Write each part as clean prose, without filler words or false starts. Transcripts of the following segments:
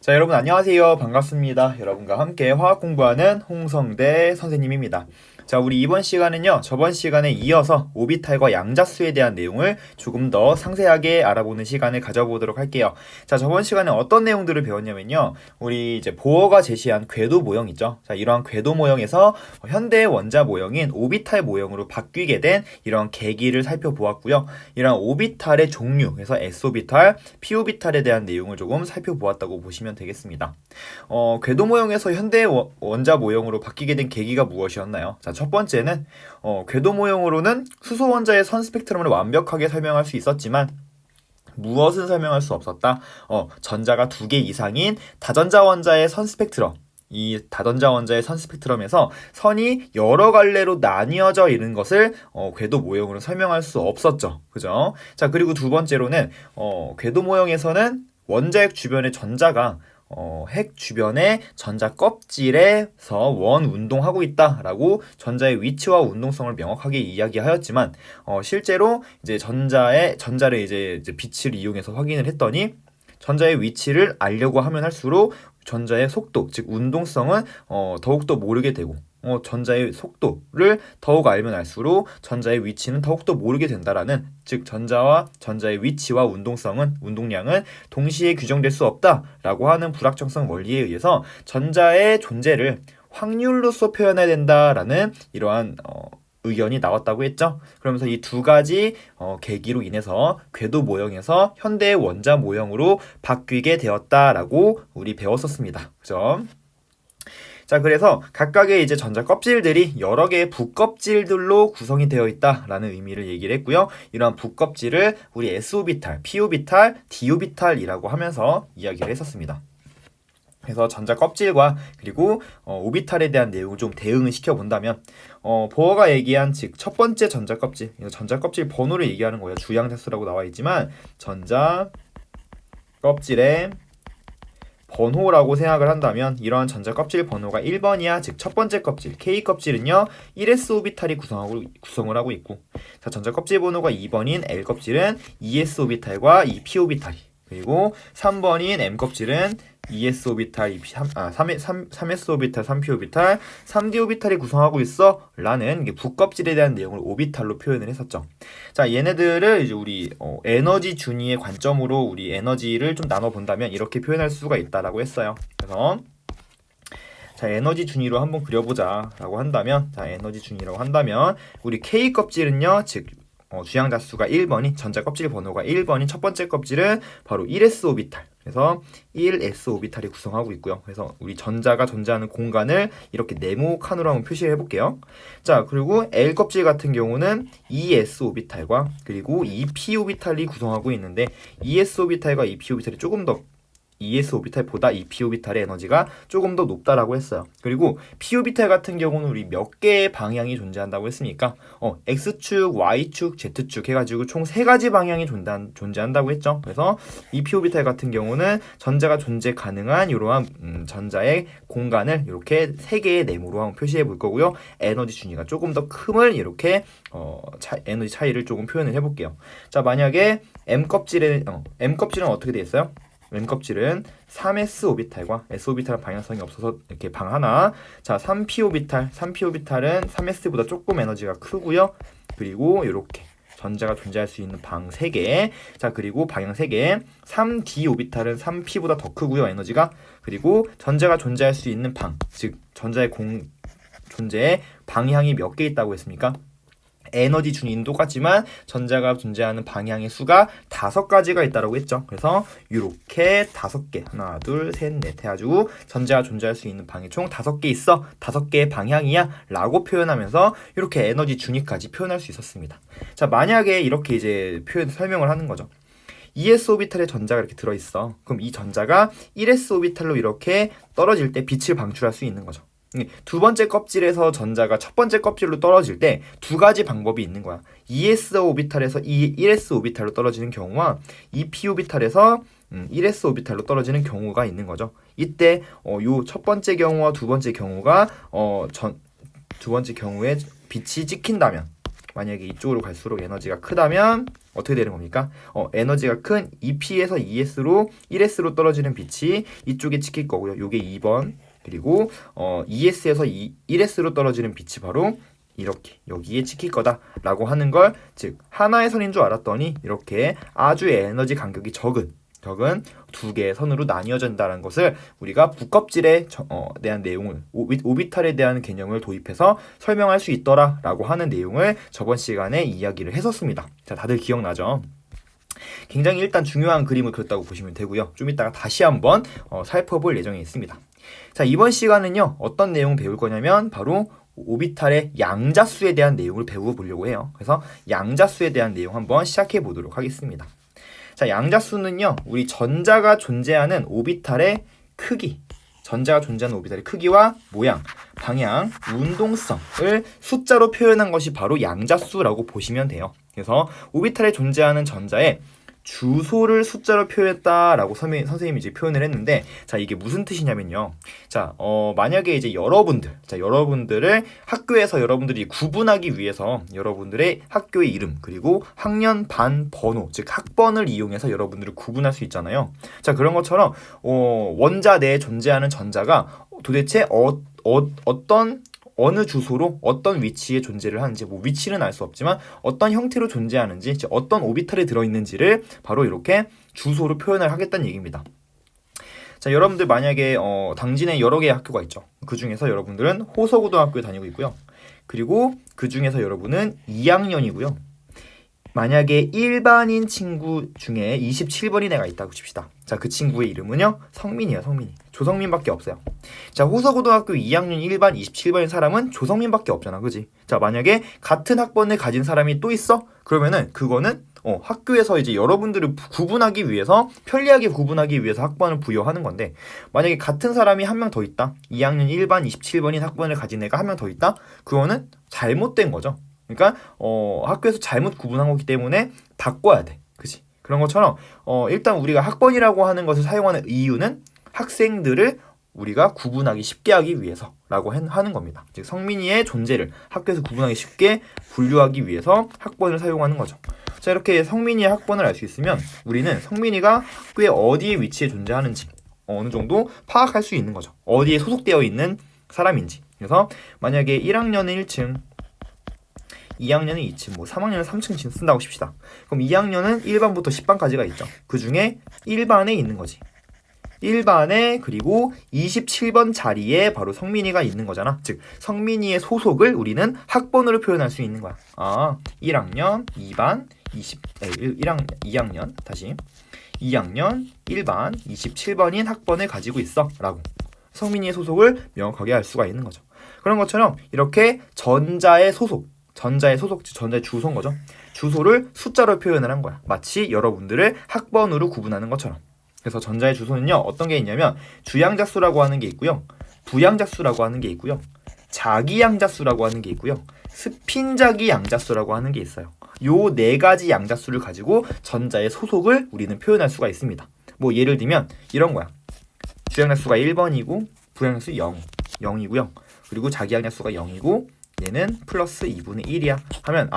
자, 여러분 안녕하세요. 반갑습니다. 여러분과 함께 화학 공부하는 홍성대 선생님입니다. 자, 우리 이번 시간은요, 저번 시간에 이어서 오비탈과 양자수에 대한 내용을 조금 더 상세하게 알아보는 시간을 가져보도록 할게요. 자, 저번 시간에 어떤 내용들을 배웠냐면요, 우리 이제 보어가 제시한 궤도 모형 있죠. 자, 이러한 궤도 모형에서 현대의 원자 모형인 오비탈 모형으로 바뀌게 된 이런 계기를 살펴보았고요. 이런 오비탈의 종류, 그래서 s오비탈, p오비탈에 대한 내용을 조금 살펴보았다고 보시면 되겠습니다. 궤도 모형에서 현대 원자 모형으로 바뀌게 된 계기가 무엇이었나요? 자, 첫 번째는 궤도 모형으로는 수소 원자의 선 스펙트럼을 완벽하게 설명할 수 있었지만 무엇은 설명할 수 없었다? 전자가 2개 이상인 다전자 원자의 선 스펙트럼, 이 다전자 원자의 선 스펙트럼에서 선이 여러 갈래로 나뉘어져 있는 것을 궤도 모형으로 설명할 수 없었죠. 그죠? 자, 그리고 두 번째로는 궤도 모형에서는 원자핵 주변의 전자가 핵 주변의 전자 껍질에서 원 운동하고 있다라고 전자의 위치와 운동성을 명확하게 이야기하였지만 실제로 이제 전자를 이제 빛을 이용해서 확인을 했더니 전자의 위치를 알려고 하면 할수록 전자의 속도, 즉 운동성은 더욱더 모르게 되고 전자의 속도를 더욱 알면 알수록 전자의 위치는 더욱더 모르게 된다라는, 즉 전자와 전자의 위치와 운동량은 동시에 규정될 수 없다라고 하는 불확정성 원리에 의해서 전자의 존재를 확률로서 표현해야 된다라는 이러한 의견이 나왔다고 했죠. 그러면서 이 두 가지 계기로 인해서 궤도 모형에서 현대의 원자 모형으로 바뀌게 되었다라고 우리 배웠었습니다. 그죠? 자, 그래서 각각의 이제 전자 껍질들이 여러 개의 붓껍질들로 구성이 되어 있다라는 의미를 얘기를 했고요. 이러한 붓껍질을 우리 s오비탈, p오비탈, d오비탈이라고 하면서 이야기를 했었습니다. 그래서 전자 껍질과 그리고 오비탈에 대한 내용을 좀 대응을 시켜본다면 보어가 얘기한 즉 첫 번째 전자 껍질, 전자 껍질 번호를 얘기하는 거예요. 주양자수라고 나와 있지만 전자 껍질의 번호라고 생각을 한다면 이러한 전자 껍질 번호가 1번이야. 즉 첫 번째 껍질 K 껍질은요 1s 오비탈이 구성을 하고 있고, 자, 전자 kop질 번호가 2번인 L 껍질은 2s 오비탈과 2p 오비탈이, 그리고 3번인 M 껍질은 2s 오비탈, 3s 오비탈, 3p 오비탈, 3d 오비탈이 구성하고 있어 라는 붓껍질에 대한 내용을 오비탈로 표현을 했었죠. 자, 얘네들을 이제 우리 에너지 준위의 관점으로 우리 에너지를 좀 나눠 본다면 이렇게 표현할 수가 있다라고 했어요. 그래서 자, 에너지 준위로 한번 그려보자 라고 한다면, 자, 에너지 준위라고 한다면 우리 K 껍질은요, 즉 주양자수가 1번인 전자 껍질 번호가 1번인 첫 번째 껍질은 바로 1s 오비탈, 그래서 1s 오비탈이 구성하고 있고요. 그래서 우리 전자가 존재하는 공간을 이렇게 네모칸으로 한번 표시를 해볼게요. 자, 그리고 L 껍질 같은 경우는 2s 오비탈과 그리고 2p 오비탈이 구성하고 있는데 2s 오비탈과 2p 오비탈이 조금 더 2s 오비탈보다 이 p 오비탈의 에너지가 조금 더 높다라고 했어요. 그리고 p 오비탈 같은 경우는 우리 몇 개의 방향이 존재한다고 했습니까? x축, y축, z축 해가지고 총 3가지 방향이 존재한다고 했죠. 그래서 이 p 오비탈 같은 경우는 전자가 존재 가능한 이러한 전자의 공간을 이렇게 3개의 네모로 한번 표시해 볼 거고요. 에너지 준위가 조금 더 큼을 이렇게 에너지 차이를 조금 표현을 해볼게요. 자, 만약에 M 껍질은 어떻게 되어 있어요? M 껍질은 3s 오비탈과 s 오비탈은 방향성이 없어서 이렇게 방 하나. 자, 3p 오비탈은 3s보다 조금 에너지가 크고요. 그리고 이렇게 전자가 존재할 수 있는 방 3개. 자, 그리고 방향 3개. 3d 오비탈은 3p보다 더 크고요, 에너지가. 그리고 전자가 존재할 수 있는 방, 즉 전자의 존재의 방향이 몇 개 있다고 했습니까? 에너지 준위는 똑같지만 전자가 존재하는 방향의 수가 5가지가 있다고 했죠. 그래서 이렇게 5개, 하나, 둘, 셋, 넷 해가지고 전자가 존재할 수 있는 방이 총 5개 있어. 5개의 방향이야 라고 표현하면서 이렇게 에너지 준위까지 표현할 수 있었습니다. 자, 만약에 이렇게 이제 설명을 하는 거죠. 2s 오비탈에 전자가 이렇게 들어있어. 그럼 이 전자가 1s 오비탈로 이렇게 떨어질 때 빛을 방출할 수 있는 거죠. 두 번째 껍질에서 전자가 첫 번째 껍질로 떨어질 때 2가지 방법이 있는 거야. 2s 오비탈에서 1s 오비탈로 떨어지는 경우와 2p 오비탈에서 1s 오비탈로 떨어지는 경우가 있는 거죠. 이때 요 첫 번째 경우와 두 번째 경우가 두 번째 경우에 빛이 찍힌다면 만약에 이쪽으로 갈수록 에너지가 크다면 어떻게 되는 겁니까? 에너지가 큰 EP에서 ES로 1S로 떨어지는 빛이 이쪽에 찍힐 거고요. 요게 2번. 그리고 ES에서 1S로 떨어지는 빛이 바로 이렇게 여기에 찍힐 거다라고 하는 걸, 즉 하나의 선인 줄 알았더니 이렇게 아주 에너지 간격이 적은 두 개의 선으로 나뉘어진다는 것을 우리가 부껍질에 대한 내용을 오비탈에 대한 개념을 도입해서 설명할 수 있더라라고 하는 내용을 저번 시간에 이야기를 했었습니다. 자, 다들 기억나죠? 굉장히 일단 중요한 그림을 그렸다고 보시면 되고요. 좀 이따가 다시 한번 살펴볼 예정에 있습니다. 자, 이번 시간은요, 어떤 내용 배울 거냐면 바로 오비탈의 양자수에 대한 내용을 배워보려고 해요. 그래서 양자수에 대한 내용 한번 시작해 보도록 하겠습니다. 자, 양자수는요, 우리 전자가 존재하는 오비탈의 크기, 전자가 존재하는 오비탈의 크기와 모양, 방향, 운동성을 숫자로 표현한 것이 바로 양자수라고 보시면 돼요. 그래서 오비탈에 존재하는 전자의 주소를 숫자로 표현했다라고 선생님이 이제 표현을 했는데, 자, 이게 무슨 뜻이냐면요. 자, 만약에 이제 여러분들을 학교에서 여러분들이 구분하기 위해서 여러분들의 학교의 이름, 그리고 학년, 반, 번호, 즉 학번을 이용해서 여러분들을 구분할 수 있잖아요. 자, 그런 것처럼 원자 내에 존재하는 전자가 도대체 어느 주소로 어떤 위치에 존재를 하는지, 뭐 위치는 알 수 없지만 어떤 형태로 존재하는지, 어떤 오비탈에 들어있는지를 바로 이렇게 주소로 표현을 하겠다는 얘기입니다. 자, 여러분들 만약에 당진에 여러 개의 학교가 있죠. 그 중에서 여러분들은 호서고등학교에 다니고 있고요. 그리고 그 중에서 여러분은 2학년이고요. 만약에 일반인 친구 중에 27번인 애가 있다고 칩시다. 자, 그 친구의 이름은요, 성민이에요. 성민이. 조성민밖에 없어요. 자, 호서고등학교 2학년 1반 27번인 사람은 조성민밖에 없잖아, 그지? 자, 만약에 같은 학번을 가진 사람이 또 있어? 그러면은 그거는 학교에서 이제 여러분들을 구분하기 위해서, 편리하게 구분하기 위해서 학번을 부여하는 건데, 만약에 같은 사람이 한 명 더 있다. 2학년 1반 27번인 학번을 가진 애가 한 명 더 있다. 그거는 잘못된 거죠. 그러니까 학교에서 잘못 구분한 거기 때문에 바꿔야 돼. 그치? 그런 것처럼 일단 우리가 학번이라고 하는 것을 사용하는 이유는 학생들을 우리가 구분하기 쉽게 하기 위해서라고 하는 겁니다. 즉 성민이의 존재를 학교에서 구분하기 쉽게 분류하기 위해서 학번을 사용하는 거죠. 자, 이렇게 성민이의 학번을 알 수 있으면 우리는 성민이가 학교에 어디에 위치해 존재하는지 어느 정도 파악할 수 있는 거죠. 어디에 소속되어 있는 사람인지. 그래서 만약에 1학년은 1층, 2학년은 2층, 뭐 3학년은 3층 쓴다고 칩시다. 그럼 2학년은 1반부터 10반까지가 있죠. 그 중에 1반에 있는 거지. 1반에 그리고 27번 자리에 바로 성민이가 있는 거잖아. 즉 성민이의 소속을 우리는 학번으로 표현할 수 있는 거야. 1학년 2반 2학년 다시 2학년 1반 27번인 학번을 가지고 있어 라고 성민이의 소속을 명확하게 알 수가 있는 거죠. 그런 것처럼 이렇게 전자의 전자의 주소인 거죠. 주소를 숫자로 표현을 한 거야. 마치 여러분들을 학번으로 구분하는 것처럼. 그래서 전자의 주소는요, 어떤 게 있냐면 주양자수라고 하는 게 있고요, 부양자수라고 하는 게 있고요, 자기양자수라고 하는 게 있고요, 스핀자기 양자수라고 하는 게 있어요. 요 네 가지 양자수를 가지고 전자의 소속을 우리는 표현할 수가 있습니다. 뭐 예를 들면 이런 거야. 주양자수가 1번이고 부양자수 0이고요. 그리고 자기양자수가 0이고 얘는 플러스 2분의 1이야 하면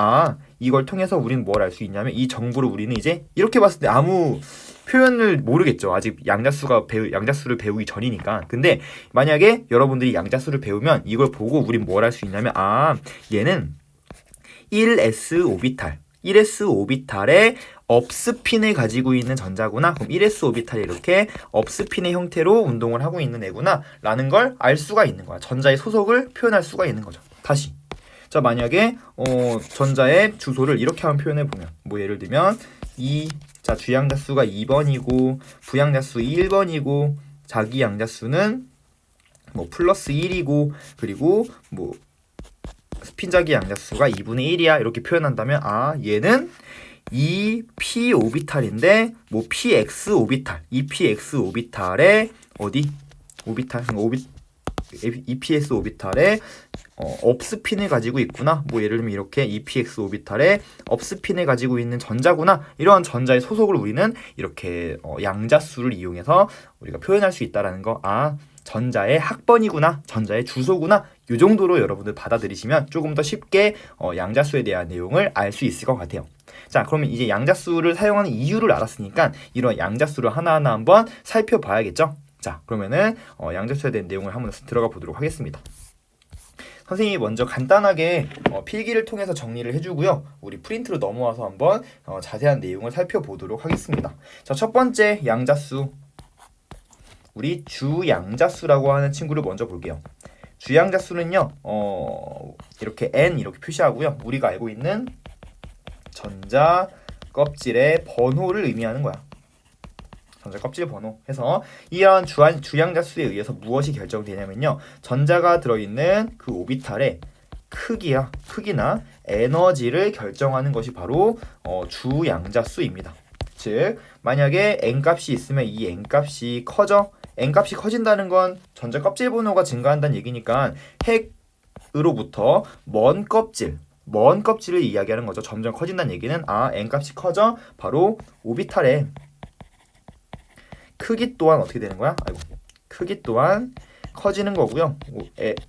이걸 통해서 우리는 뭘 알 수 있냐면 이 정보를 우리는 이제 이렇게 봤을 때 아무 표현을 모르겠죠. 아직 양자수를 배우기 전이니까. 근데 만약에 여러분들이 양자수를 배우면 이걸 보고 우린 뭘 알 수 있냐면 얘는 1s 오비탈의 업스핀을 가지고 있는 전자구나. 그럼 1s 오비탈이 이렇게 업스핀의 형태로 운동을 하고 있는 애구나 라는 걸 알 수가 있는 거야. 전자의 소속을 표현할 수가 있는 거죠. 다시. 자, 만약에 전자의 주소를 이렇게 한번 표현해 보면 뭐 예를 들면 주양자수가 2번이고 부양자수 1번이고 자기양자수는 뭐 플러스 1이고 그리고 뭐 스핀자기 양자수가 2분의 1이야 이렇게 표현한다면 얘는 2p 오비탈인데 뭐 px 오비탈, 2px 오비탈의 어디? 오비탈, 2ps 오비탈의 업스핀을 가지고 있구나. 뭐 예를 들면 이렇게 EPX 오비탈에 업스핀을 가지고 있는 전자구나. 이러한 전자의 소속을 우리는 이렇게 양자수를 이용해서 우리가 표현할 수 있다라는 거. 아, 전자의 학번이구나. 전자의 주소구나. 이 정도로 여러분들 받아들이시면 조금 더 쉽게 양자수에 대한 내용을 알 수 있을 것 같아요. 자, 그러면 이제 양자수를 사용하는 이유를 알았으니까 이런 양자수를 하나하나 한번 살펴봐야겠죠. 자, 그러면은 양자수에 대한 내용을 한번 들어가 보도록 하겠습니다. 선생님이 먼저 간단하게 필기를 통해서 정리를 해주고요. 우리 프린트로 넘어와서 한번 자세한 내용을 살펴보도록 하겠습니다. 자, 첫 번째 양자수, 우리 주양자수라고 하는 친구를 먼저 볼게요. 주양자수는요, 이렇게 n 이렇게 표시하고요. 우리가 알고 있는 전자 껍질의 번호를 의미하는 거야. 전자 껍질 번호 해서 이러한 주양자수에 의해서 무엇이 결정되냐면요, 전자가 들어있는 그 오비탈의 크기나 에너지를 결정하는 것이 바로 주양자수입니다. 즉 만약에 n값이 있으면 이 n값이 커져. n값이 커진다는 건 전자 껍질 번호가 증가한다는 얘기니까 핵으로부터 먼 껍질을 이야기하는 거죠. 점점 커진다는 얘기는 n값이 커져. 바로 오비탈의 크기 또한 어떻게 되는 거야? 크기 또한 커지는 거고요.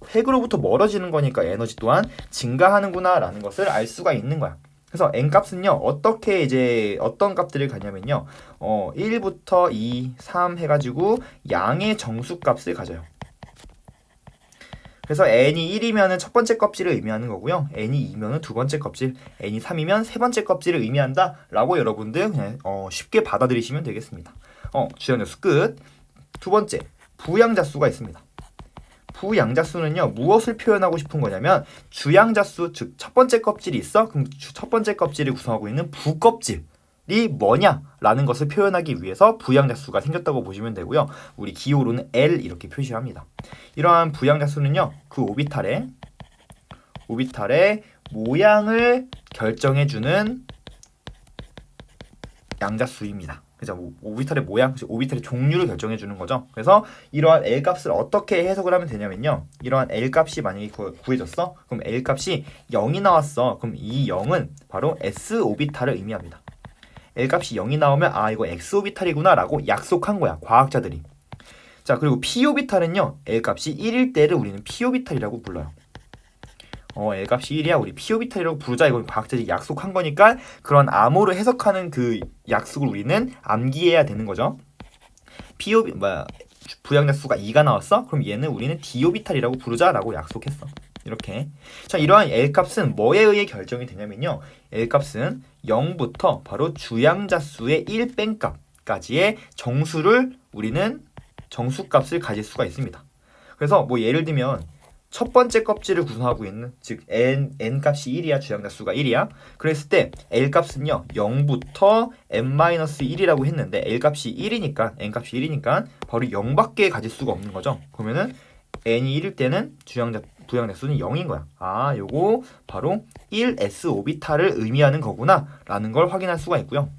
핵으로부터 멀어지는 거니까 에너지 또한 증가하는구나 라는 것을 알 수가 있는 거야. 그래서 n값은요, 어떻게 이제 어떤 값들을 가냐면요, 1부터 2, 3 해가지고 양의 정수값을 가져요. 그래서 n이 1이면 첫 번째 껍질을 의미하는 거고요. n이 2면 두 번째 껍질, n이 3이면 세 번째 껍질을 의미한다 라고 여러분들 그냥 쉽게 받아들이시면 되겠습니다. 주양자수 끝. 두 번째, 부양자수가 있습니다. 부양자수는요, 무엇을 표현하고 싶은 거냐면 주양자수, 즉 첫 번째 껍질이 있어. 그럼 첫 번째 껍질을 구성하고 있는 부껍질이 뭐냐라는 것을 표현하기 위해서 부양자수가 생겼다고 보시면 되고요. 우리 기호로는 L 이렇게 표시합니다. 이러한 부양자수는요, 그 오비탈의 모양을 결정해주는 양자수입니다. 그죠? 오비탈의 모양, 오비탈의 종류를 결정해 주는 거죠. 그래서 이러한 L 값을 어떻게 해석을 하면 되냐면요, 이러한 L 값이 만약에 구해졌어. 그럼 L 값이 0이 나왔어. 그럼 이 0은 바로 S 오비탈을 의미합니다. L 값이 0이 나오면 이거 X 오비탈이구나 라고 약속한 거야, 과학자들이. 자, 그리고 P 오비탈은요, L 값이 1일 때를 우리는 P 오비탈이라고 불러요. L 값이 1이야. 우리 P 오비탈이라고 부르자. 이건 과학자들이 약속한 거니까 그런 암호를 해석하는 그 약속을 우리는 암기해야 되는 거죠. 부양자수가 2가 나왔어? 그럼 얘는 우리는 D 오비탈이라고 부르자라고 약속했어. 이렇게. 자, 이러한 L 값은 뭐에 의해 결정이 되냐면요, L 값은 0부터 바로 주양자수의 1 뺀 값까지의 정수를 우리는 정수값을 가질 수가 있습니다. 그래서 뭐 예를 들면 첫 번째 껍질을 구성하고 있는, 즉 n 값이 1이야, 주양자수가 1이야. 그랬을 때 L 값은요, 0부터 n-1이라고 했는데 L 값이 1이니까, n 값이 1이니까 바로 0밖에 가질 수가 없는 거죠. 그러면은 n이 1일 때는 부양자수는 0인 거야. 요거 바로 1s 오비탈을 의미하는 거구나 라는 걸 확인할 수가 있고요.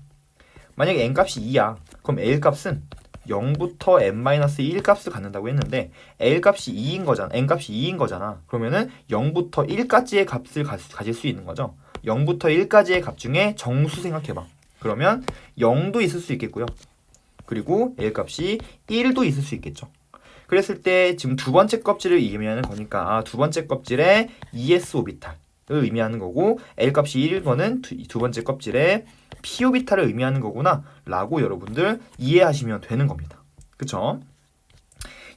만약에 n 값이 2야. 그럼 L 값은 0부터 n-1 값을 갖는다고 했는데 L 값이 2인 거잖아. n 값이 2인 거잖아. 그러면은 0부터 1까지의 값을 가질 수 있는 거죠. 0부터 1까지의 값 중에 정수 생각해봐. 그러면 0도 있을 수 있겠고요. 그리고 L 값이 1도 있을 수 있겠죠. 그랬을 때 지금 두 번째 껍질을 의미하는 거니까 두 번째 껍질에 ES 오비탈을 의미하는 거고, L 값이 1인 거는 두 번째 껍질에 P 오비탈을 의미하는 거구나 라고 여러분들 이해하시면 되는 겁니다. 그쵸?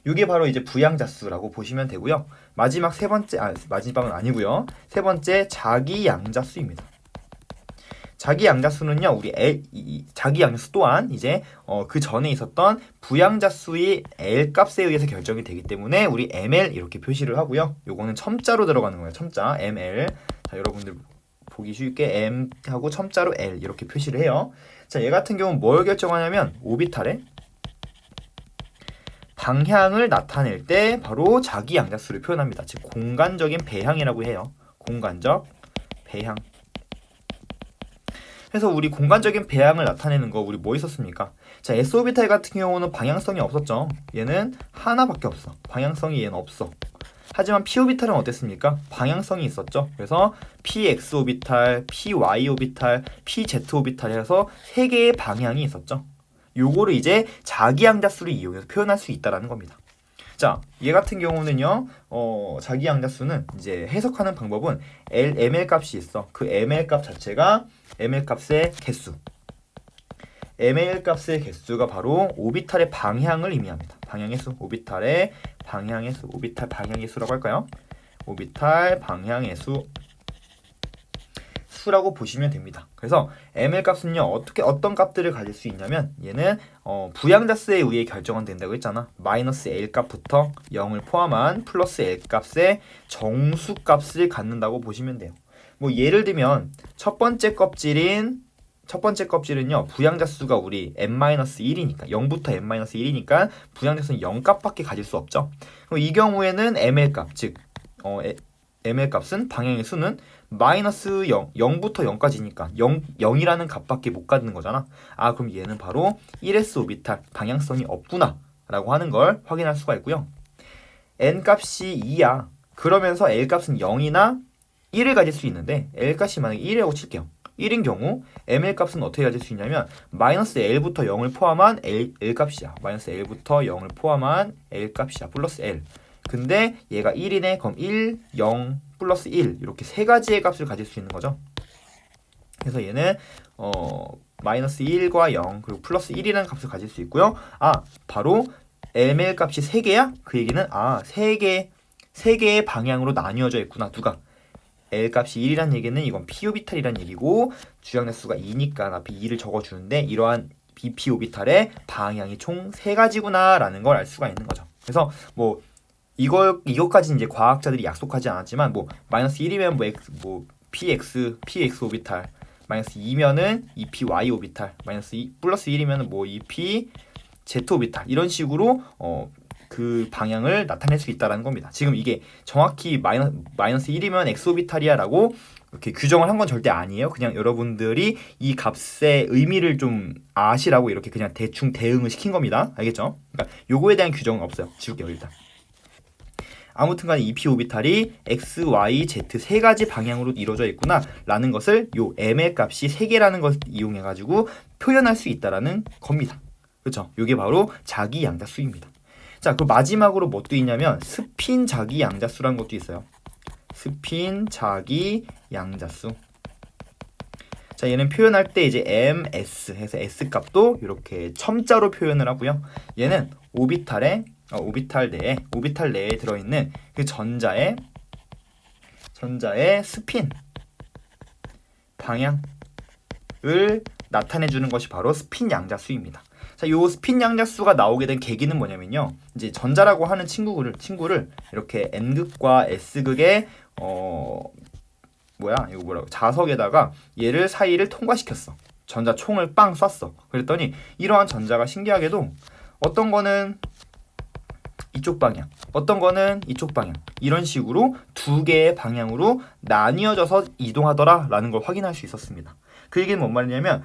이게 바로 이제 부양자수라고 보시면 되고요. 마지막 세 번째, 마지막은 아니고요. 세 번째, 자기양자수입니다. 자기양자수는요, 우리 자기양자수 또한 이제 그 전에 있었던 부양자수의 L 값에 의해서 결정이 되기 때문에 우리 ML 이렇게 표시를 하고요. 요거는 첨자로 들어가는 거예요. 첨자 ML. 자, 여러분들 보기 쉽게 M하고 첨자로 L 이렇게 표시를 해요. 자, 얘 같은 경우는 뭘 결정하냐면 오비탈의 방향을 나타낼 때 바로 자기양자수를 표현합니다. 즉 공간적인 배향이라고 해요. 공간적 배향. 그래서 우리 공간적인 배향을 나타내는 거 우리 뭐 있었습니까? 자, S오비탈 같은 경우는 방향성이 없었죠. 얘는 하나밖에 없어. 방향성이 얘는 없어. 하지만 p 오비탈은 어땠습니까? 방향성이 있었죠. 그래서 px 오비탈, py 오비탈, pz 오비탈 해서 세 개의 방향이 있었죠. 요거를 이제 자기양자수를 이용해서 표현할 수 있다라는 겁니다. 자, 얘 같은 경우는요, 자기양자수는 이제 해석하는 방법은 ml 값이 있어. 그 ml 값 자체가 ml 값의 개수. ml 값의 개수가 바로 오비탈의 방향을 의미합니다. 방향의 수, 오비탈의 방향의 수, 오비탈 방향의 수라고 할까요? 오비탈 방향의 수라고 보시면 됩니다. 그래서 ml 값은요, 어떤 값들을 가질 수 있냐면 얘는 부양자수에 의해 결정은 된다고 했잖아. 마이너스 l 값부터 0을 포함한 플러스 l 값의 정수 값을 갖는다고 보시면 돼요. 뭐 예를 들면 첫 번째 껍질은요, 부양자수가 우리 n-1이니까 0부터 n-1이니까 부양자수는 0값밖에 가질 수 없죠. 그럼 이 경우에는 ml값, 즉 ml값은 방향의 수는 마이너스 0부터 0까지니까 0이라는 값밖에 못 갖는 거잖아. 아, 그럼 얘는 바로 1s 오비탈 방향성이 없구나 라고 하는 걸 확인할 수가 있고요. n값이 2야. 그러면서 l값은 0이나 1을 가질 수 있는데 l값이 만약에 1이라고 칠게요. 1인 경우 ml값은 어떻게 가질 수 있냐면 마이너스 l부터 0을 포함한 l값이야. 마이너스 l부터 0을 포함한 l값이야. 플러스 l. 근데 얘가 1이네. 그럼 1, 0, 플러스 1 이렇게 세 가지의 값을 가질 수 있는 거죠. 그래서 얘는 마이너스 1과 0 그리고 플러스 1이라는 값을 가질 수 있고요. 아, 바로 ml값이 3개야? 그 얘기는 3개의 방향으로 나뉘어져 있구나. 누가? l값이 1이란 얘기는 이건 p 오비탈이란 얘기고 주양대수가 2니까 앞에 2를 적어주는데 이러한 p 오비탈의 방향이 총 3가지구나 라는 걸 알 수가 있는 거죠. 그래서 뭐 이것까지 이제 과학자들이 약속하지 않았지만 뭐 마이너스 1이면 px 오비탈, 마이너스 2면은 2py 오비탈, 마이너스 2 플러스 1이면 뭐 2pz 오비탈 이런 식으로 그 방향을 나타낼 수 있다라는 겁니다. 지금 이게 정확히 마이너스 1이면 x 오비탈이야 라고 이렇게 규정을 한 건 절대 아니에요. 그냥 여러분들이 이 값의 의미를 좀 아시라고 이렇게 그냥 대충 대응을 시킨 겁니다. 알겠죠? 그러니까 요거에 대한 규정은 없어요. 지울게요, 일단. 아무튼간에 2p 오비탈이 x, y, z 세 가지 방향으로 이루어져 있구나 라는 것을 요 m의 값이 3개라는 것을 이용해 가지고 표현할 수 있다라는 겁니다. 그렇죠? 요게 바로 자기양자수입니다. 자, 그 마지막으로 뭐 또 있냐면 스핀 자기양자수라는 것도 있어요. 스핀 자기양자수. 자, 얘는 표현할 때 이제 ms 해서 s 값도 이렇게 첨자로 표현을 하고요. 얘는 오비탈 내에 들어있는 그 전자의 스핀 방향을 나타내주는 것이 바로 스핀 양자수입니다. 자, 요 스핀 양자수가 나오게 된 계기는 뭐냐면요. 이제 전자라고 하는 친구를 이렇게 n극과 s극의 자석에다가 얘를 사이를 통과시켰어. 전자총을 빵 쐈어. 그랬더니 이러한 전자가 신기하게도 어떤 거는 이쪽 방향, 어떤 거는 이쪽 방향 이런 식으로 두 개의 방향으로 나뉘어져서 이동하더라 라는 걸 확인할 수 있었습니다. 그 얘기는 뭔 말이냐면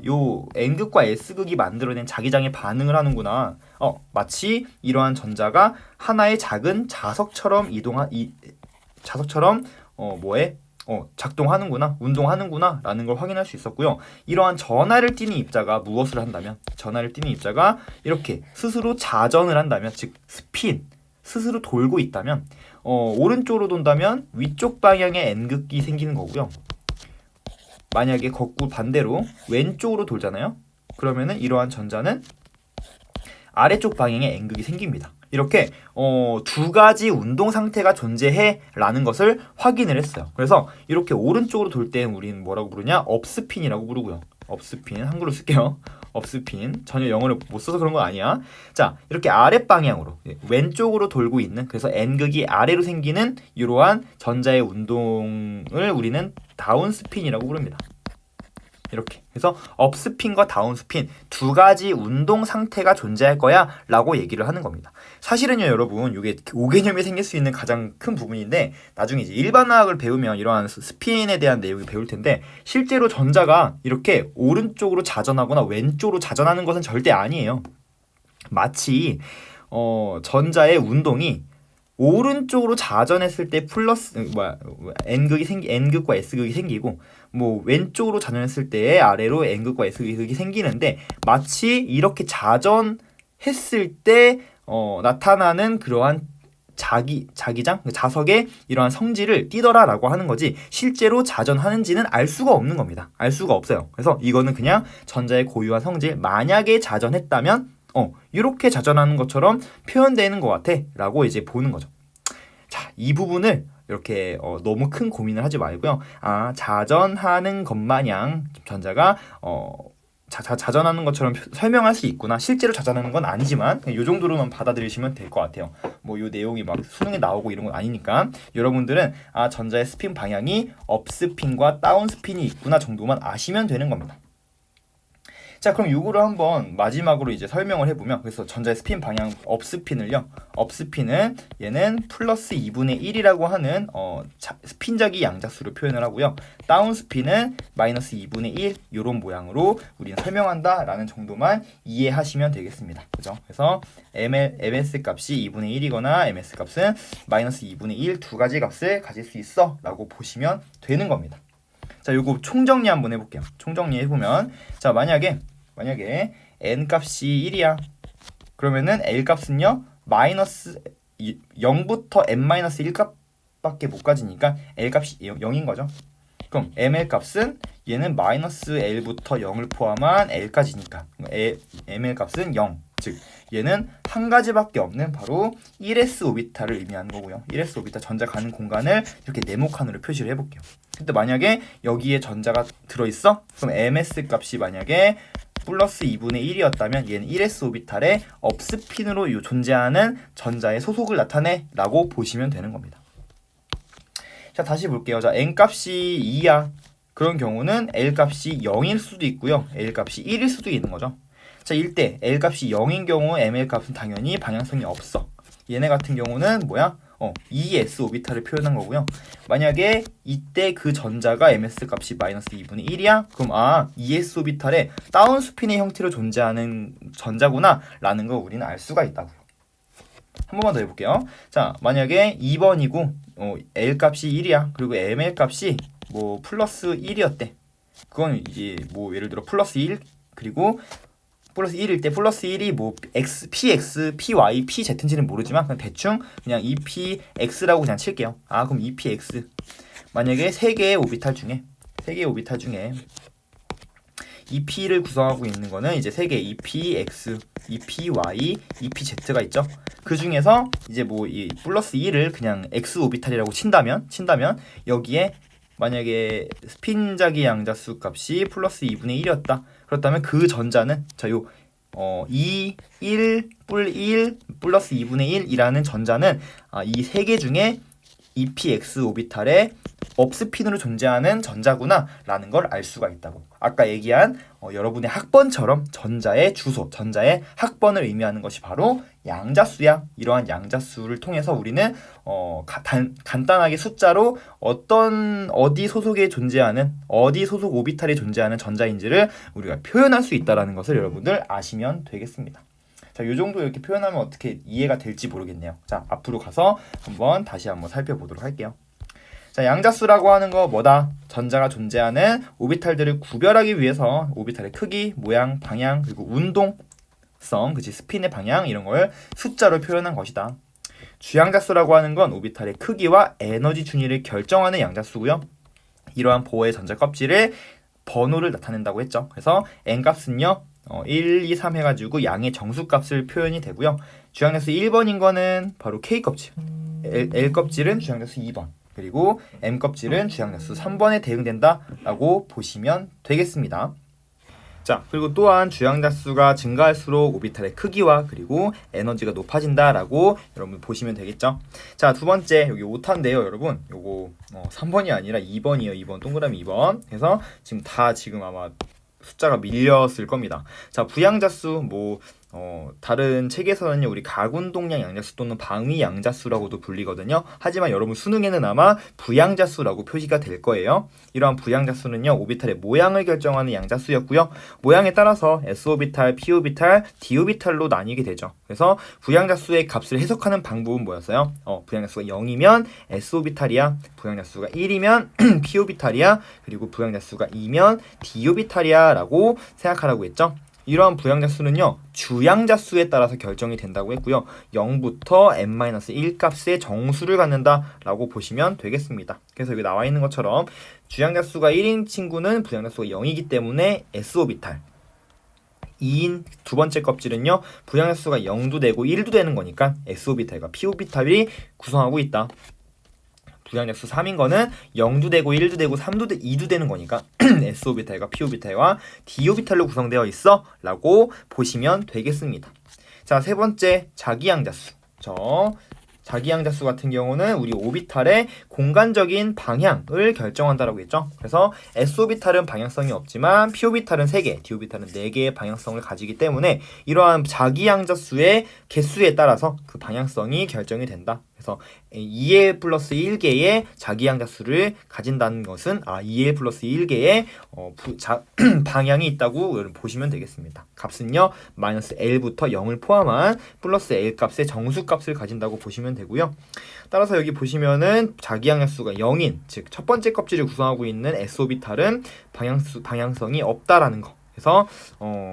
요 N극과 S극이 만들어낸 자기장에 반응을 하는구나. 마치 이러한 전자가 하나의 작은 자석처럼 작동하는구나, 운동하는구나 라는 걸 확인할 수 있었고요. 이러한 전하를 띠는 입자가 무엇을 한다면, 전하를 띠는 입자가 이렇게 스스로 자전을 한다면, 즉 스핀, 스스로 돌고 있다면 오른쪽으로 돈다면 위쪽 방향에 N극이 생기는 거고요. 만약에 거꾸로 반대로 왼쪽으로 돌잖아요. 그러면은 이러한 전자는 아래쪽 방향에 N극이 생깁니다. 이렇게 두 가지 운동 상태가 존재해 라는 것을 확인을 했어요. 그래서 이렇게 오른쪽으로 돌 때는 우리는 뭐라고 부르냐? 업스핀이라고 부르고요. 업스핀, 한글로 쓸게요. 업스핀, 전혀 영어를 못 써서 그런 거 아니야. 자, 이렇게 아랫 방향으로 왼쪽으로 돌고 있는, 그래서 N극이 아래로 생기는 이러한 전자의 운동을 우리는 다운스핀이라고 부릅니다. 이렇게. 그래서 업스핀과 다운스핀 두 가지 운동 상태가 존재할 거야 라고 얘기를 하는 겁니다. 사실은요, 여러분, 이게 오개념이 생길 수 있는 가장 큰 부분인데 나중에 이제 일반화학을 배우면 이러한 스핀에 대한 내용을 배울 텐데 실제로 전자가 이렇게 오른쪽으로 자전하거나 왼쪽으로 자전하는 것은 절대 아니에요. 마치 전자의 운동이 오른쪽으로 자전했을 때 플러스 n극과 s극이 생기고 뭐 왼쪽으로 자전했을 때 아래로 n극과 s극이 생기는데 마치 이렇게 자전했을 때 나타나는 그러한 자석의 이러한 성질을 띠더라라고 하는 거지 실제로 자전하는지는 알 수가 없는 겁니다. 알 수가 없어요. 그래서 이거는 그냥 전자의 고유한 성질 만약에 자전했다면 이렇게 자전하는 것처럼 표현되는 것 같아 라고 이제 보는 거죠. 자, 이 부분을 이렇게 너무 큰 고민을 하지 말고요. 자전하는 것 마냥 전자가 자전하는 것처럼 설명할 수 있구나. 실제로 자전하는 건 아니지만 이 정도로만 받아들이시면 될 것 같아요. 뭐 이 내용이 막 수능에 나오고 이런 건 아니니까 여러분들은 전자의 스핀 방향이 업스핀과 다운스핀이 있구나 정도만 아시면 되는 겁니다. 자, 그럼 요거를 한번 마지막으로 이제 설명을 해보면, 그래서 전자의 스핀 방향 업스핀을요, 업스핀은 얘는 플러스 2분의 1이라고 하는 스핀자기 양자수로 표현을 하고요, 다운스핀은 마이너스 2분의 1 요런 모양으로 우리는 설명한다 라는 정도만 이해하시면 되겠습니다. 그죠? 그래서 ms 값이 2분의 1이거나 ms 값은 마이너스 2분의 1 두 가지 값을 가질 수 있어 라고 보시면 되는 겁니다. 자, 요거 총정리 한번 해볼게요. 총정리 해보면, 자, 만약에 n 값이 1이야. 그러면은 l 값은요, 마이너스 0부터 n-1 값밖에 못 가지니까 l 값이 0인 거죠. 그럼 ml 값은 얘는 마이너스 l부터 0을 포함한 l까지니까 ml 값은 0. 즉 얘는 한 가지밖에 없는 바로 1s 오비탈을 의미하는 거고요. 1s 오비탈 전자 가는 공간을 이렇게 네모칸으로 표시를 해볼게요. 근데 만약에 여기에 전자가 들어있어? 그럼 ms 값이 만약에 플러스 2분의 1이었다면 얘는 1s 오비탈의 업스핀으로 존재하는 전자의 소속을 나타내 라고 보시면 되는 겁니다. 자, 다시 볼게요. 자, n 값이 2야. 그런 경우는 l 값이 0일 수도 있고요, l 값이 1일 수도 있는 거죠. 자, 이때 l 값이 0인 경우 ml 값은 당연히 방향성이 없어. 얘네 같은 경우는 뭐야? 2s 오비탈을 표현한 거고요. 만약에 이때 그 전자가 ms 값이 마이너스 2분의 1이야? 그럼 2s 오비탈의 다운스핀의 형태로 존재하는 전자구나 라는 거 우리는 알 수가 있다고요. 한 번만 더 해볼게요. 자, 만약에 2번이고 l 값이 1이야. 그리고 ml 값이 뭐 플러스 1이었대. 그건 이제 뭐 예를 들어 플러스 1 그리고 플러스 1일 때 플러스 1이 뭐 px, py, pz인지는 모르지만 그냥 대충 그냥 2px라고 그냥 칠게요. 그럼 2px 만약에 3개의 오비탈 중에 2p를 구성하고 있는 거는 이제 3개 2px, 2py, 2pz가 있죠. 그 중에서 이제 뭐 이 플러스 1을 그냥 x 오비탈이라고 친다면 여기에 만약에 스핀자기 양자수 값이 플러스 2분의 1이었다. 그렇다면 그 전자는 요 2, 1, 뿔 1, 플러스 2분의 1이라는 전자는 이 세 개 중에 EPX 오비탈의 업스핀으로 존재하는 전자구나 라는 걸 알 수가 있다고. 아까 얘기한 여러분의 학번처럼 전자의 주소, 전자의 학번을 의미하는 것이 바로 양자수야. 이러한 양자수를 통해서 우리는 간단하게 숫자로 어디 소속에 존재하는, 어디 소속 오비탈에 존재하는 전자인지를 우리가 표현할 수 있다는 것을 여러분들 아시면 되겠습니다. 자, 요 정도 이렇게 표현하면 어떻게 이해가 될지 모르겠네요. 자, 앞으로 가서 다시 한번 살펴보도록 할게요. 자, 양자수라고 하는 거 뭐다? 전자가 존재하는 오비탈들을 구별하기 위해서 오비탈의 크기, 모양, 방향, 그리고 운동성, 스핀의 방향 이런 걸 숫자로 표현한 것이다. 주양자수라고 하는 건 오비탈의 크기와 에너지 준위를 결정하는 양자수고요. 이러한 보호의 전자 껍질의 번호를 나타낸다고 했죠. 그래서 n 값은요 1, 2, 3 해가지고 양의 정수값을 표현이 되고요. 주양자수 1번인 거는 바로 K 껍질, L 껍질은 주양자수 2번, 그리고 M 껍질은 주양자수 3번에 대응된다 라고 보시면 되겠습니다. 자, 그리고 또한 주양자수가 증가할수록 오비탈의 크기와 그리고 에너지가 높아진다 라고 여러분 보시면 되겠죠. 자, 두 번째 여기 오타인데요 여러분, 요거 3번이 아니라 2번이에요. 2번 동그라미 2번. 그래서 지금 아마 숫자가 밀렸을 겁니다. 자, 부양자수 다른 책에서는요, 우리 가군동량 양자수 또는 방위 양자수라고도 불리거든요. 하지만 여러분 수능에는 아마 부양자수라고 표시가 될 거예요. 이러한 부양자수는요, 오비탈의 모양을 결정하는 양자수였고요. 모양에 따라서 s오비탈, p오비탈, d오비탈로 나뉘게 되죠. 그래서 부양자수의 값을 해석하는 방법은 뭐였어요? 부양자수가 0이면 s오비탈이야. 부양자수가 1이면 p오비탈이야. 그리고 부양자수가 2면 d오비탈이야 라고 생각하라고 했죠. 이러한 부양자수는요, 주양자수에 따라서 결정이 된다고 했고요. 0부터 n-1 값의 정수를 갖는다라고 보시면 되겠습니다. 그래서 여기 나와 있는 것처럼 주양자수가 1인 친구는 부양자수가 0이기 때문에 s오비탈. 2인 두 번째 껍질은요, 부양자수가 0도 되고 1도 되는 거니까 s오비탈과 p오비탈이 구성하고 있다. 부양자수 3인 거는 0도 되고 1도 되고 3도 2도 되는 거니까 s오비탈과 p오비탈과 d오비탈로 구성되어 있어 라고 보시면 되겠습니다. 자, 세 번째 자기양자수. 자기양자수 같은 경우는 우리 오비탈의 공간적인 방향을 결정한다라고 했죠. 그래서 s오비탈은 방향성이 없지만 p오비탈은 3개, d오비탈은 4개의 방향성을 가지기 때문에 이러한 자기양자수의 개수에 따라서 그 방향성이 결정이 된다. 그래서 2L 플러스 1개의 자기양자수를 가진다는 것은 2L 플러스 1개의 방향이 있다고 보시면 되겠습니다. 값은요, 마이너스 L부터 0을 포함한 플러스 L 값의 정수값을 가진다고 보시면 되고요. 따라서 여기 보시면은 자기양자수가 0인, 즉 첫 번째 껍질을 구성하고 있는 s오비탈은 방향성이 없다라는 거. 그래서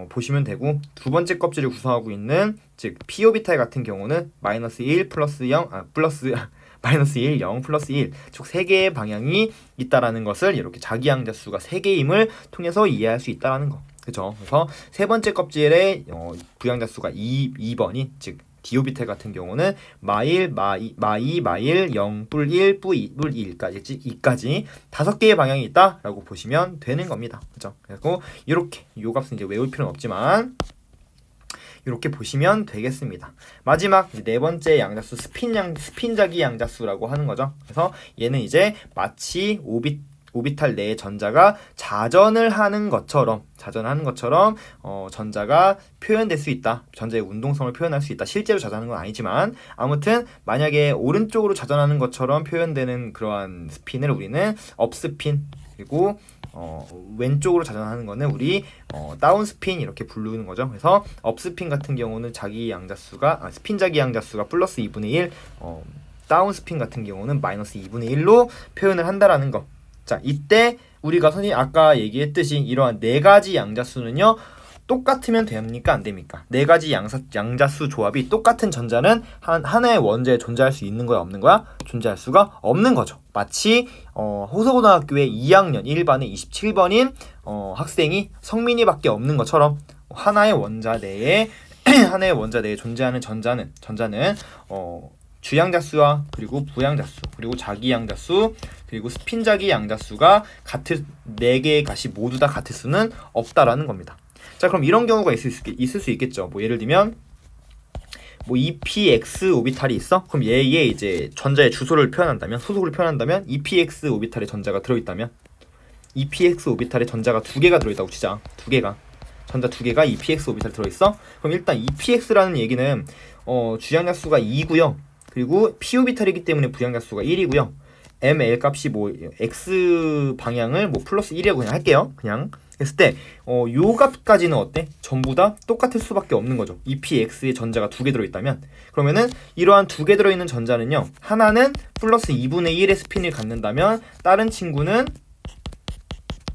보시면 되고, 두 번째 껍질을 구성하고 있는 즉 p오비탈 같은 경우는 마이너스 1 플러스 0 플러스 마이너스 1, 0 플러스 1 총 3개의 방향이 있다라는 것을 이렇게 자기양자수가 3개임을 통해서 이해할 수 있다라는 거. 그렇죠? 그래서 세 번째 껍질의 부양자수가 2번인 즉 d오비탈 같은 경우는 마일, 마이, 마일, 0, 뿔 1, 뿔 2, 뿔 1까지 2까지 5개의 방향이 있다라고 보시면 되는 겁니다. 그죠? 그리고 이렇게 요 값은 이제 외울 필요는 없지만 이렇게 보시면 되겠습니다. 마지막 네 번째 양자수 스핀자기 양자수라고 하는 거죠. 그래서 얘는 이제 마치 오비탈 내의 전자가 자전을 하는 것처럼 전자가 표현될 수 있다. 전자의 운동성을 표현할 수 있다. 실제로 자전하는 건 아니지만 아무튼 만약에 오른쪽으로 자전하는 것처럼 표현되는 그러한 스핀을 우리는 업스핀, 그리고 왼쪽으로 자전하는 거는 우리 다운스핀 이렇게 부르는 거죠. 그래서 업스핀 같은 경우는 스핀 자기 양자수가 플러스 2분의 1, 다운스핀 같은 경우는 마이너스 2분의 1로 표현을 한다라는 거. 자, 이때 우리가 선생님 아까 얘기했듯이 이러한 네 가지 양자수는요, 똑같으면 됩니까? 안 됩니까? 네 가지 양자수 조합이 똑같은 전자는 하나의 원자에 존재할 수 있는 거야, 없는 거야? 존재할 수가 없는 거죠. 마치 호서고등학교의 2학년 1반에 27번인 학생이 성민이밖에 없는 것처럼 하나의 원자 내에 존재하는 전자는 주양자수와 그리고 부양자수, 그리고 자기양자수, 그리고 스핀자기 양자수가 같은 4개의 값이 모두 다 같을 수는 없다라는 겁니다. 자, 그럼 이런 경우가 있을 수 있겠죠. 뭐 예를 들면 EPX 오비탈이 있어? 그럼 얘에 이제 전자의 주소를 표현한다면, 소속을 표현한다면 EPX 오비탈에 전자가 들어있다면, EPX 오비탈에 전자가 2개가 들어있다고 치자. 2개가. 전자 2개가 EPX 오비탈에 들어있어? 그럼 일단 EPX라는 얘기는 주양자수가 2고요. 그리고 p오비탈이기 때문에 부양자수가 1이고요. ml 값이 x 방향을 플러스 1이라고 그냥 할게요. 그냥 했을 때 요 값까지는 어때? 전부 다 똑같을 수밖에 없는 거죠. EPX에 전자가 2개 들어있다면, 그러면은 이러한 2개 들어있는 전자는요, 하나는 플러스 2분의 1의 스핀을 갖는다면 다른 친구는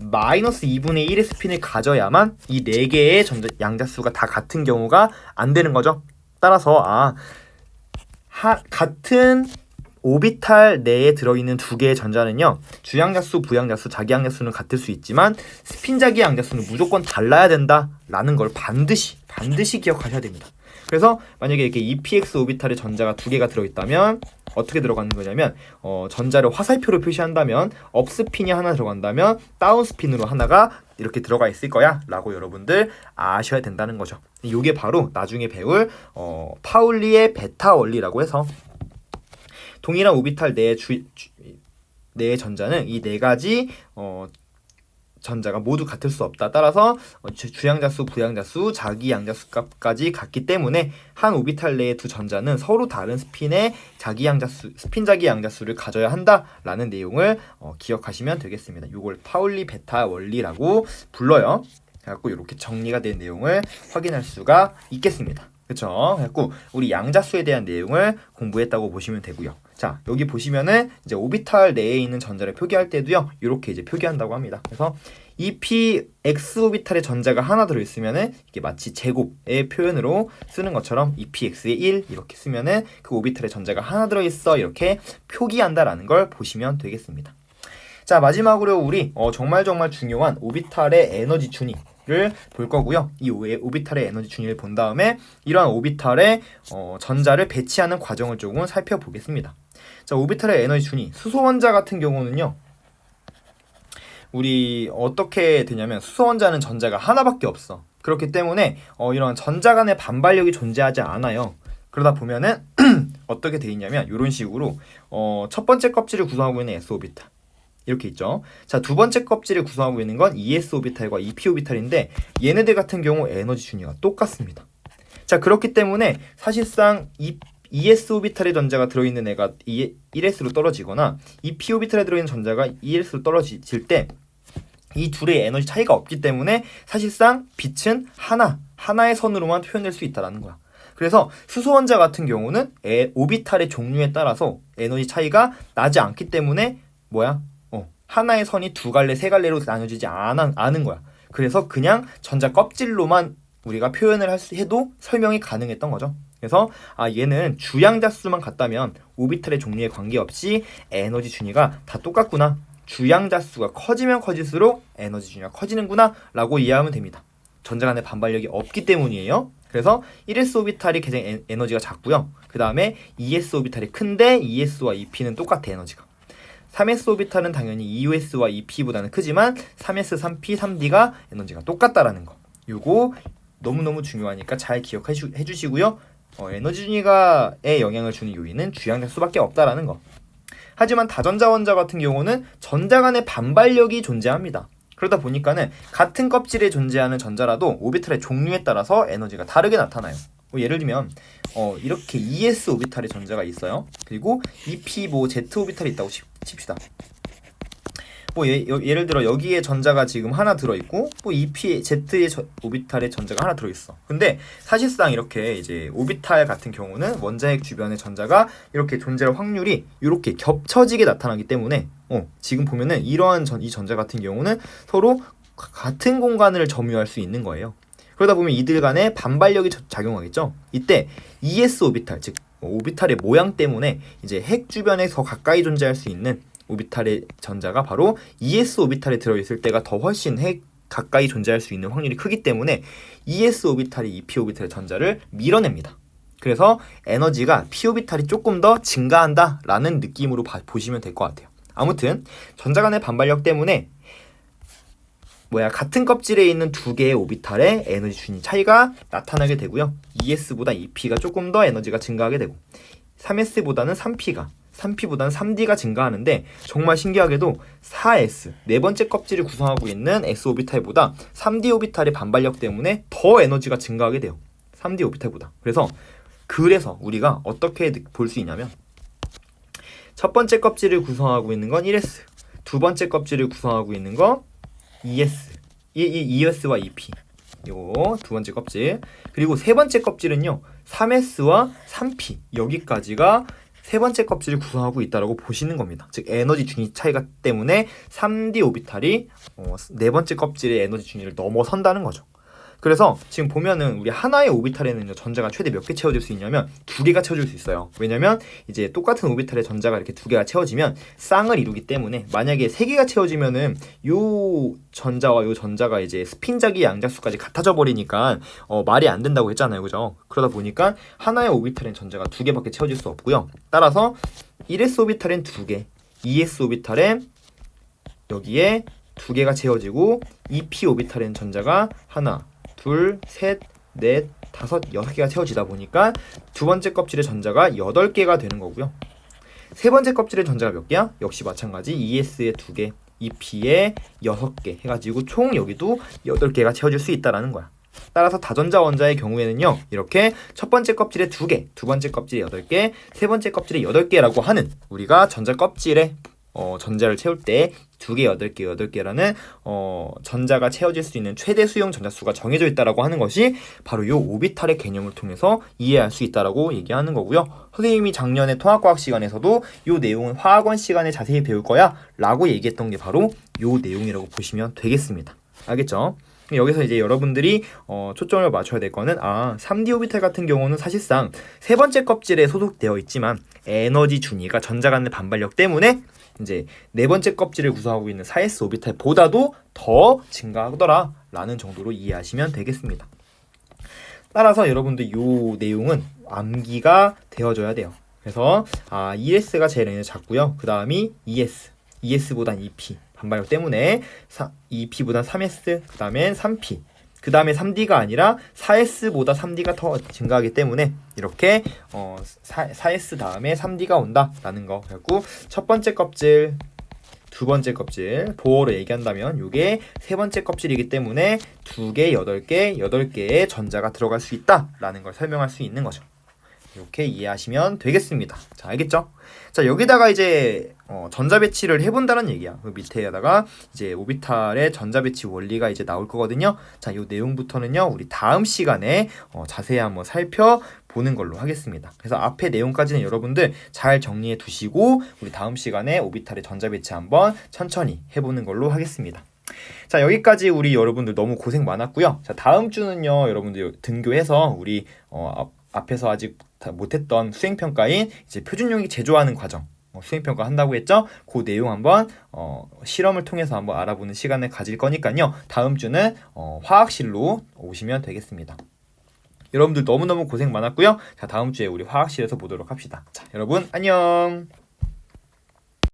마이너스 2분의 1의 스핀을 가져야만 이 4개의 양자수가 다 같은 경우가 안 되는 거죠. 따라서 같은 오비탈 내에 들어있는 2개의 전자는요, 주양자수, 부양자수, 자기양자수는 같을 수 있지만 스핀자기 양자수는 무조건 달라야 된다라는 걸 반드시 기억하셔야 됩니다. 그래서 만약에 이렇게 EPX 오비탈에 전자가 2개가 들어있다면 어떻게 들어가는 거냐면 전자를 화살표로 표시한다면 업스핀이 하나 들어간다면 다운스핀으로 하나가 이렇게 들어가 있을 거야 라고 여러분들 아셔야 된다는 거죠. 이게 바로 나중에 배울 파울리의 베타 원리라고 해서 동일한 오비탈 내의 전자는 이 4가지 전자가 모두 같을 수 없다. 따라서 주양자수, 부양자수, 자기 양자수 값까지 같기 때문에 한 오비탈 내의 두 전자는 서로 다른 스핀의 스핀 자기 양자수를 가져야 한다라는 내용을 기억하시면 되겠습니다. 이걸 파울리 베타 원리라고 불러요. 그래갖고 이렇게 정리가 된 내용을 확인할 수가 있겠습니다. 그렇죠? 그래갖고 우리 양자수에 대한 내용을 공부했다고 보시면 되고요. 자, 여기 보시면은 이제 오비탈 내에 있는 전자를 표기할 때도요, 이렇게 이제 표기한다고 합니다. 그래서 EP X 오비탈의 전자가 하나 들어있으면은 이게 마치 제곱의 표현으로 쓰는 것처럼 EPX의 1 이렇게 쓰면은 그 오비탈의 전자가 하나 들어있어 이렇게 표기한다라는 걸 보시면 되겠습니다. 자, 마지막으로 우리 정말 중요한 오비탈의 에너지 준위를 볼 거고요. 이 오비탈의 에너지 준위를 본 다음에 이러한 오비탈의 전자를 배치하는 과정을 조금 살펴보겠습니다. 자, 오비탈의 에너지 준위, 수소원자 같은 경우는요, 우리 어떻게 되냐면 수소원자는 전자가 하나밖에 없어. 그렇기 때문에 이런 전자 간의 반발력이 존재하지 않아요. 그러다 보면은 어떻게 돼 있냐면 이런 식으로 첫 번째 껍질을 구성하고 있는 s 오비탈 이렇게 있죠. 자, 두 번째 껍질을 구성하고 있는 건 ES 오비탈과 EP 오비탈인데 얘네들 같은 경우 에너지 준위가 똑같습니다. 자, 그렇기 때문에 사실상 ES 오비탈의 전자가 들어있는 애가 1s로 떨어지거나 EP 오비탈에 들어있는 전자가 2s로 떨어질 때 이 둘의 에너지 차이가 없기 때문에 사실상 빛은 하나의 선으로만 표현될 수 있다는 거야. 그래서 수소원자 같은 경우는 오비탈의 종류에 따라서 에너지 차이가 나지 않기 때문에 하나의 선이 두 갈래, 세 갈래로 나눠지지 않은 거야. 그래서 그냥 전자 껍질로만 우리가 표현을 해도 설명이 가능했던 거죠. 그래서 얘는 주양자수만 같다면 오비탈의 종류에 관계없이 에너지 준위가 다 똑같구나. 주양자수가 커지면 커질수록 에너지 준위가 커지는구나 라고 이해하면 됩니다. 전자 간의 반발력이 없기 때문이에요. 그래서 1s 오비탈이 가장 에너지가 작고요. 그 다음에 2s 오비탈이 큰데 2s와 2p는 똑같아, 에너지가. 3s 오비탈은 당연히 2s와 2p보다는 크지만 3s, 3p, 3d가 에너지가 똑같다라는 거. 요거 너무너무 중요하니까 잘 기억해 주시고요. 에너지 준위가에 영향을 주는 요인은 주양자수밖에 없다라는 거. 하지만 다전자원자 같은 경우는 전자 간의 반발력이 존재합니다. 그러다 보니까는 같은 껍질에 존재하는 전자라도 오비탈의 종류에 따라서 에너지가 다르게 나타나요. 예를 들면 이렇게 ES 오비탈의 전자가 있어요. 그리고 EP Z 오비탈이 있다고 칩시다. 예를 들어 여기에 전자가 지금 하나 들어있고 EP Z의 오비탈의 전자가 하나 들어있어. 근데 사실상 이렇게 이제 오비탈 같은 경우는 원자핵 주변의 전자가 이렇게 존재할 확률이 이렇게 겹쳐지게 나타나기 때문에 지금 보면은 이러한 이 전자 같은 경우는 서로 같은 공간을 점유할 수 있는 거예요. 그러다 보면 이들 간에 반발력이 작용하겠죠. 이때 ES 오비탈, 즉 오비탈의 모양 때문에 이제 핵 주변에 더 가까이 존재할 수 있는 오비탈의 전자가 바로 ES 오비탈에 들어있을 때가 더 훨씬 가까이 존재할 수 있는 확률이 크기 때문에 ES 오비탈이 EP 오비탈의 전자를 밀어냅니다. 그래서 에너지가 P 오비탈이 조금 더 증가한다 라는 느낌으로 보시면 될 것 같아요. 아무튼 전자 간의 반발력 때문에 같은 껍질에 있는 두 개의 오비탈의 에너지 준위 차이가 나타나게 되고요. ES보다 EP가 조금 더 에너지가 증가하게 되고 3S보다는 3P보다는 3D가 증가하는데 정말 신기하게도 4S, 네 번째 껍질을 구성하고 있는 S 오비탈보다 3D 오비탈의 반발력 때문에 더 에너지가 증가하게 돼요. 3D 오비탈보다. 그래서 우리가 어떻게 볼 수 있냐면 첫 번째 껍질을 구성하고 있는 건 1S, 두 번째 껍질을 구성하고 있는 건 2S, 2S와 2P. 요거 두 번째 껍질. 그리고 세 번째 껍질은요 3S와 3P. 여기까지가 세 번째 껍질을 구성하고 있다고 보시는 겁니다. 즉 에너지 준위 차이가 때문에 3D 오비탈이 네 번째 껍질의 에너지 준위를 넘어선다는 거죠. 그래서 지금 보면은 우리 하나의 오비탈에는 전자가 최대 몇 개 채워질 수 있냐면 두 개가 채워질 수 있어요. 왜냐면 이제 똑같은 오비탈의 전자가 이렇게 두 개가 채워지면 쌍을 이루기 때문에 만약에 세 개가 채워지면은 요 전자와 요 전자가 이제 스핀자기 양자수까지 같아져 버리니까 말이 안 된다고 했잖아요. 그죠? 그러다 보니까 하나의 오비탈엔 전자가 두 개밖에 채워질 수 없고요. 따라서 1s 오비탈엔 두 개, 2s 오비탈엔 여기에 두 개가 채워지고 2p 오비탈엔 전자가 하나, 둘, 셋, 넷, 다섯, 6개가 채워지다 보니까 두 번째 껍질의 전자가 8개가 되는 거고요. 세 번째 껍질의 전자가 몇 개야? 역시 마찬가지 ES의 2개, 2P에 6개 해가지고 총 여기도 8개가 채워질 수 있다라는 거야. 따라서 다전자 원자의 경우에는요, 이렇게 첫 번째 껍질에 2개, 두 번째 껍질에 8개, 세 번째 껍질에 8개라고 하는, 우리가 전자 껍질에 전자를 채울 때 2개, 8개, 8개라는 전자가 채워질 수 있는 최대 수용 전자수가 정해져 있다라고 하는 것이 바로 이 오비탈의 개념을 통해서 이해할 수 있다라고 얘기하는 거고요. 선생님이 작년에 통합과학 시간에서도 이 내용은 화학원 시간에 자세히 배울 거야 라고 얘기했던 게 바로 이 내용이라고 보시면 되겠습니다. 알겠죠? 여기서 이제 여러분들이 초점을 맞춰야 될 거는 3D 오비탈 같은 경우는 사실상 세 번째 껍질에 소속되어 있지만 에너지 준위가 전자 간의 반발력 때문에 이제 네 번째 껍질을 구성하고 있는 4s 오비탈보다도 더 증가하더라 라는 정도로 이해하시면 되겠습니다. 따라서 여러분들 이 내용은 암기가 되어줘야 돼요. 그래서 2s가 제일 에너지 작고요. 그 다음이 2s보단 2p 반발력 때문에 2p보다 3s, 그 다음에 3p, 그 다음에 3d가 아니라 4s보다 3d가 더 증가하기 때문에 이렇게 4s 다음에 3d가 온다라는 거. 그래갖고 첫 번째 껍질, 두 번째 껍질 보어로 얘기한다면 이게 세 번째 껍질이기 때문에 2개, 8개, 8개의 전자가 들어갈 수 있다라는 걸 설명할 수 있는 거죠. 이렇게 이해하시면 되겠습니다. 자, 알겠죠? 자, 여기다가 이제 전자 배치를 해본다는 얘기야. 그 밑에다가 이제 오비탈의 전자 배치 원리가 이제 나올 거거든요. 자, 이 내용부터는요, 우리 다음 시간에 자세히 한번 살펴보는 걸로 하겠습니다. 그래서 앞에 내용까지는 여러분들 잘 정리해 두시고 우리 다음 시간에 오비탈의 전자 배치 한번 천천히 해보는 걸로 하겠습니다. 자, 여기까지 우리 여러분들 너무 고생 많았고요. 자, 다음 주는요, 여러분들 등교해서 우리 앞에서 아직 못했던 수행평가인 이제 표준용액 제조하는 과정 수행평가 한다고 했죠? 그 내용 한번 실험을 통해서 한번 알아보는 시간을 가질 거니까요. 다음 주는 화학실로 오시면 되겠습니다. 여러분들 너무너무 고생 많았고요. 자, 다음 주에 우리 화학실에서 보도록 합시다. 자, 여러분 안녕.